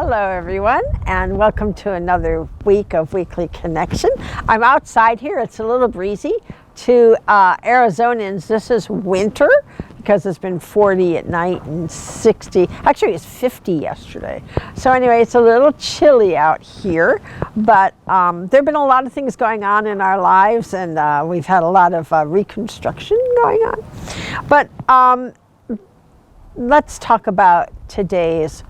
Hello everyone, and welcome to another week of Weekly Connection. I'm outside here. It's a little breezy. To Arizonans, this is winter because it's been 40 at night and 60. Actually, it's 50 yesterday. So anyway, it's a little chilly out here, but there have been a lot of things going on in our lives, and we've had a lot of reconstruction going on. But let's talk about today's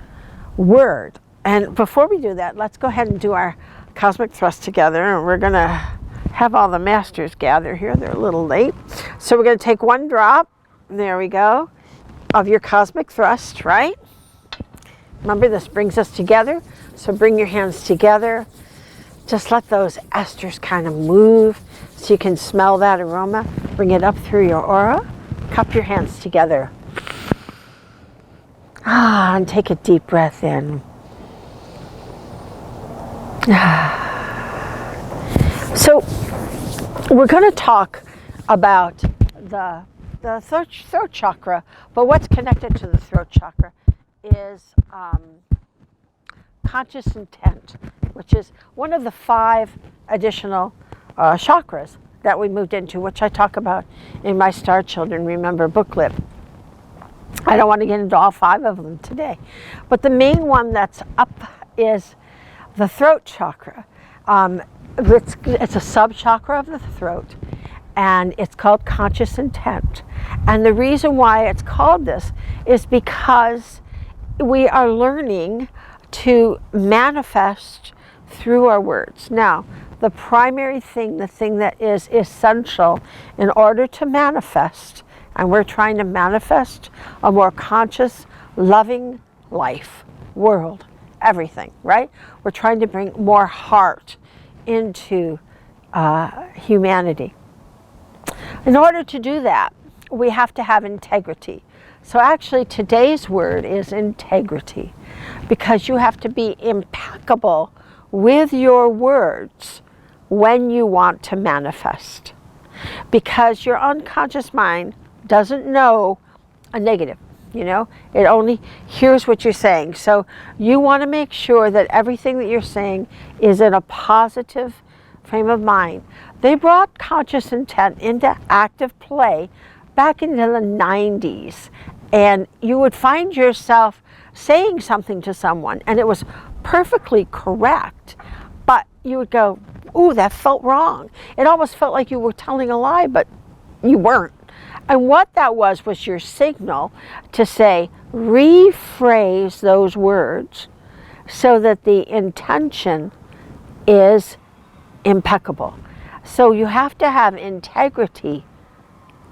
word. And before we do that, let's go ahead and do our cosmic thrust together. And we're going to have all the masters gather here. They're a little late. So we're going to take one drop, there we go, of your cosmic thrust, right? Remember, this brings us together. So bring your hands together. Just let those esters kind of move so you can smell that aroma. Bring it up through your aura. Cup your hands together. And take a deep breath in. So we're going to talk about the throat chakra, but what's connected to the throat chakra is conscious intent, which is one of the 5 additional chakras that we moved into, which I talk about in my Star Children Remember booklet. I don't want to get into all 5 of them today, but the main one that's up is the throat chakra. It's a sub-chakra of the throat, and it's called conscious intent. And the reason why it's called this is because we are learning to manifest through our words. Now, the primary thing, the thing that is essential in order to manifest, and we're trying to manifest a more conscious, loving life, world, everything, right? We're trying to bring more heart into humanity. In order to do that, we have to have integrity. So actually today's word is integrity, because you have to be impeccable with your words when you want to manifest, because your unconscious mind doesn't know a negative. You know, it only hears what you're saying. So you want to make sure that everything that you're saying is in a positive frame of mind. They brought conscious intent into active play back into the 90s. And you would find yourself saying something to someone and it was perfectly correct, but you would go, ooh, that felt wrong. It almost felt like you were telling a lie, but you weren't. And what that was your signal to say, rephrase those words so that the intention is impeccable. So you have to have integrity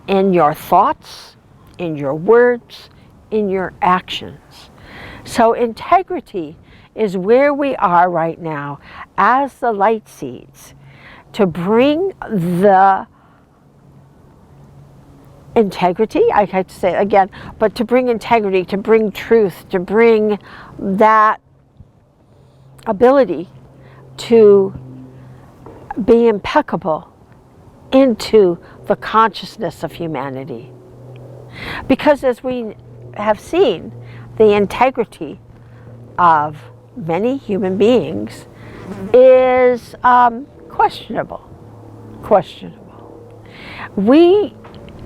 in your thoughts, in your words, in your actions. So integrity is where we are right now as the light seeds, to bring the integrity, I have to say it again, but to bring integrity, to bring truth, to bring that ability to be impeccable into the consciousness of humanity. Because as we have seen, the integrity of many human beings is questionable.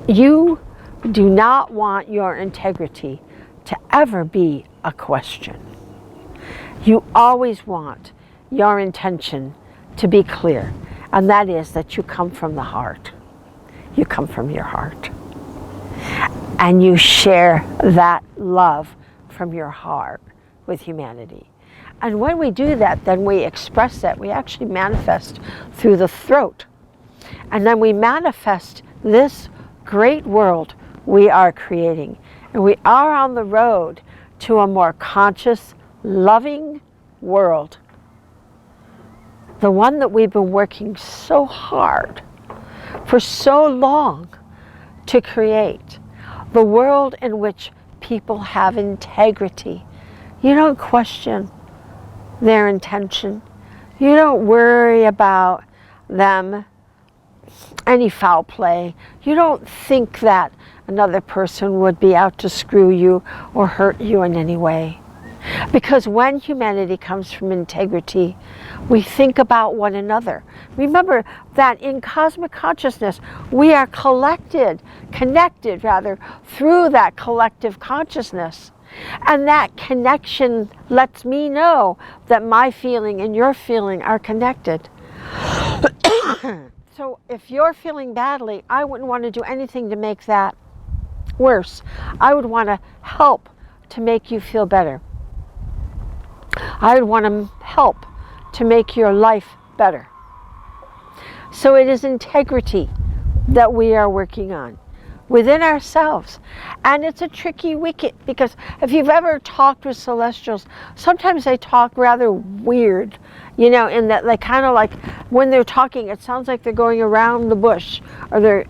You do not want your integrity to ever be a question. You always want your intention to be clear, and that is that you come from the heart. You come from your heart. And you share that love from your heart with humanity. And when we do that, then we express that. We actually manifest through the throat. And then we manifest this great world we are creating. And we are on the road to a more conscious, loving world. The one that we've been working so hard for so long to create. The world in which people have integrity. You don't question their intention. You don't worry about them, any foul play. You don't think that another person would be out to screw you or hurt you in any way. Because when humanity comes from integrity, we think about one another. Remember that in cosmic consciousness, we are connected through that collective consciousness. And that connection lets me know that my feeling and your feeling are connected. So if you're feeling badly, I wouldn't want to do anything to make that worse. I would want to help to make you feel better. I would want to help to make your life better. So it is integrity that we are working on within ourselves. And it's a tricky wicket, because if you've ever talked with celestials, sometimes they talk rather weird, in that they kind of like, when they're talking, it sounds like they're going around the bush, or they're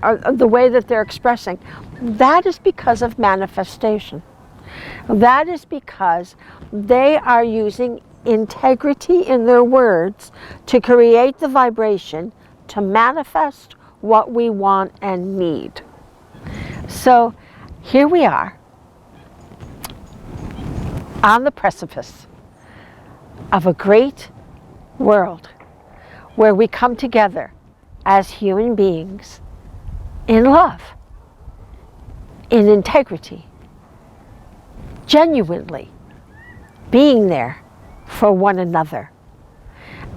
or the way that they're expressing. That is because of manifestation. That is because they are using integrity in their words to create the vibration to manifest what we want and need. So here we are on the precipice of a great world where we come together as human beings in love, in integrity, genuinely being there for one another.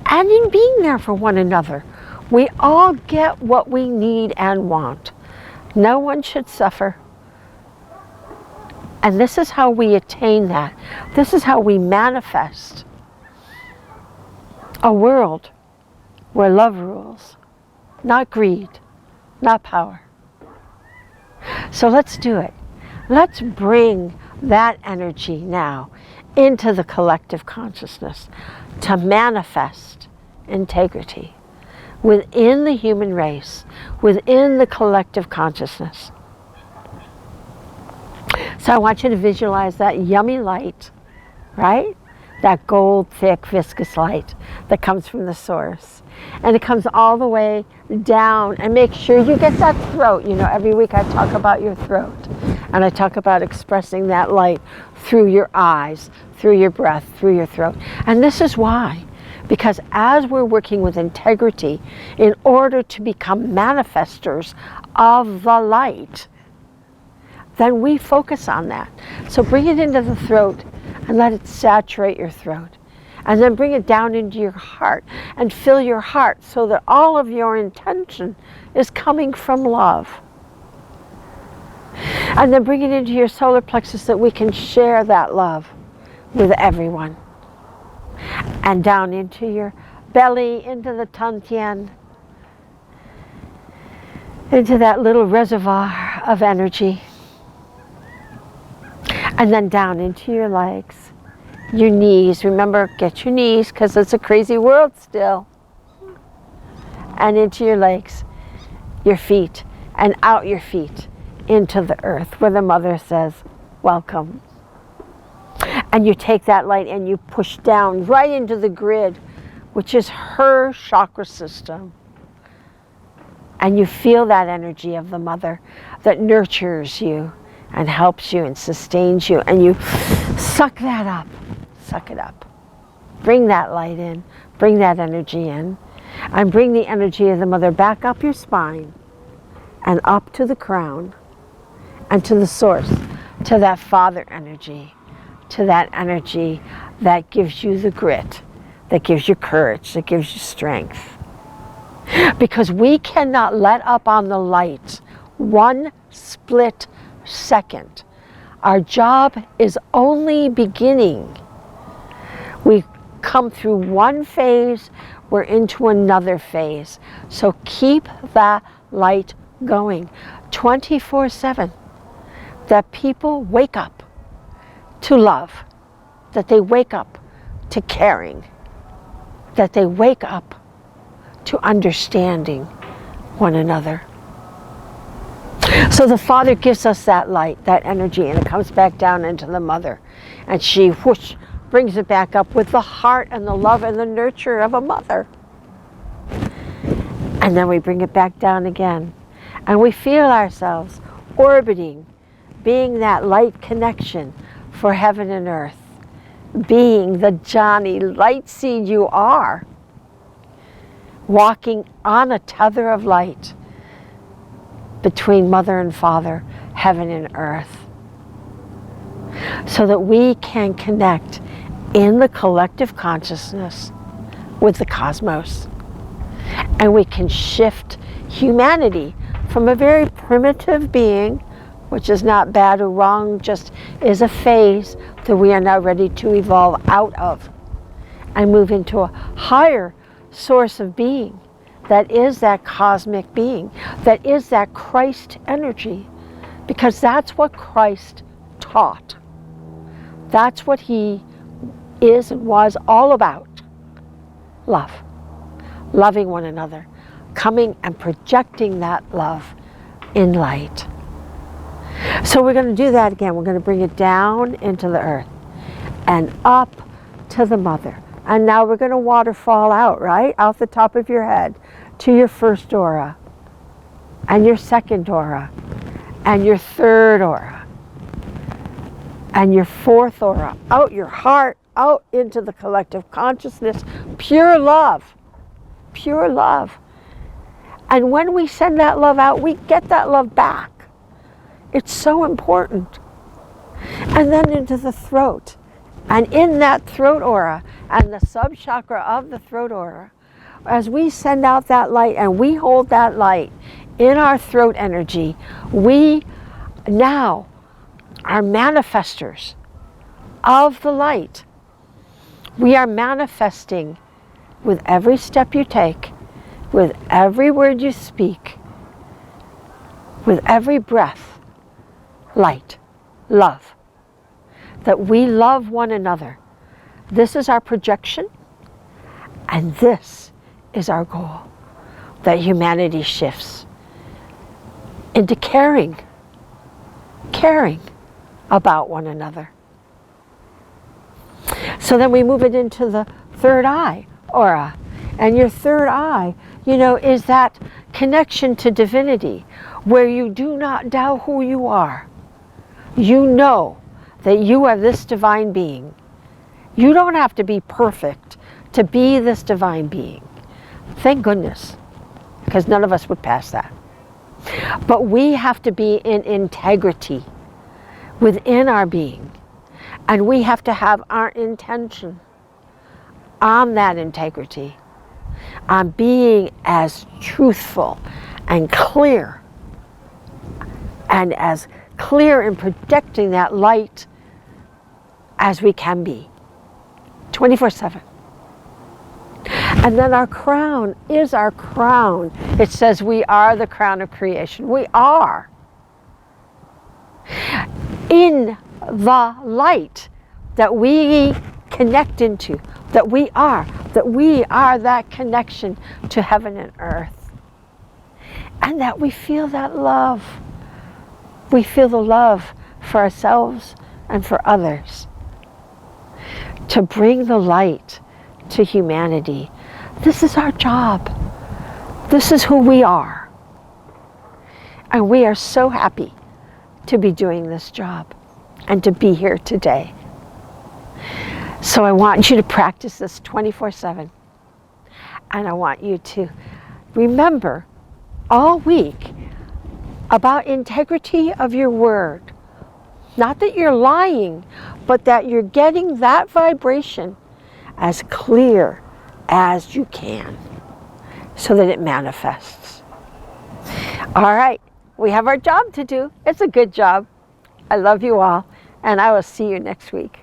And in being there for one another, we all get what we need and want. No one should suffer. And this is how we attain that. This is how we manifest a world where love rules, not greed, not power. So let's do it. Let's bring that energy now into the collective consciousness to manifest integrity within the human race, within the collective consciousness. So I want you to visualize that yummy light, right? That gold, thick, viscous light that comes from the source. And it comes all the way down, and make sure you get that throat. Every week I talk about your throat, and I talk about expressing that light through your eyes, through your breath, through your throat. And this is why. Because as we're working with integrity, in order to become manifestors of the light, then we focus on that. So bring it into the throat and let it saturate your throat. And then bring it down into your heart and fill your heart so that all of your intention is coming from love. And then bring it into your solar plexus so that we can share that love with everyone. And down into your belly, into the Tantien, into that little reservoir of energy. And then down into your legs, your knees. Remember, get your knees, because it's a crazy world still. And into your legs, your feet, and out your feet into the earth, where the mother says, welcome. And you take that light and you push down right into the grid, which is her chakra system. And you feel that energy of the mother that nurtures you and helps you and sustains you. And you suck that up. Suck it up. Bring that light in. Bring that energy in. And bring the energy of the mother back up your spine and up to the crown and to the source, to that father energy, to that energy that gives you the grit, that gives you courage, that gives you strength. Because we cannot let up on the light one split second. Our job is only beginning. We come through one phase, we're into another phase. So keep that light going 24/7. That people wake up to love, that they wake up to caring, that they wake up to understanding one another. So the Father gives us that light, that energy, and it comes back down into the mother. And she whoosh, brings it back up with the heart and the love and the nurture of a mother. And then we bring it back down again. And we feel ourselves orbiting, being that light connection for heaven and earth, being the Johnny light seed you are, walking on a tether of light between mother and father, heaven and earth, so that we can connect in the collective consciousness with the cosmos. And we can shift humanity from a very primitive being, which is not bad or wrong, just is a phase that we are now ready to evolve out of, and move into a higher source of being that is that cosmic being, that is that Christ energy, because that's what Christ taught. That's what he is and was all about. Love. Loving one another. Coming and projecting that love in light. So we're going to do that again. We're going to bring it down into the earth and up to the mother. And now we're going to waterfall out, right? Out the top of your head to your first aura, and your second aura, and your third aura, and your fourth aura. Out your heart, out into the collective consciousness. Pure love. Pure love. And when we send that love out, we get that love back. It's so important. And then into the throat. And in that throat aura and the sub-chakra of the throat aura, as we send out that light and we hold that light in our throat energy, we now are manifestors of the light. We are manifesting with every step you take, with every word you speak, with every breath, light, love. That we love one another. This is our projection, and this is our goal. That humanity shifts into caring about one another. So then we move it into the third eye aura. And your third eye, is that connection to divinity where you do not doubt who you are. You know that you are this divine being. You don't have to be perfect to be this divine being. Thank goodness, because none of us would pass that. But we have to be in integrity within our being. And we have to have our intention on that integrity, on being as truthful and clear, and as clear in projecting that light as we can be, 24/7. And then our crown is our crown. It says we are the crown of creation. We are. In the light that we connect into, that we are that connection to heaven and earth. And that we feel that love. We feel the love for ourselves and for others. To bring the light to humanity. This is our job. This is who we are. And we are so happy to be doing this job and to be here today. So I want you to practice this 24/7. And I want you to remember all week about integrity of your word. Not that you're lying, but that you're getting that vibration as clear as you can so that it manifests. All right, we have our job to do. It's a good job. I love you all, and I will see you next week.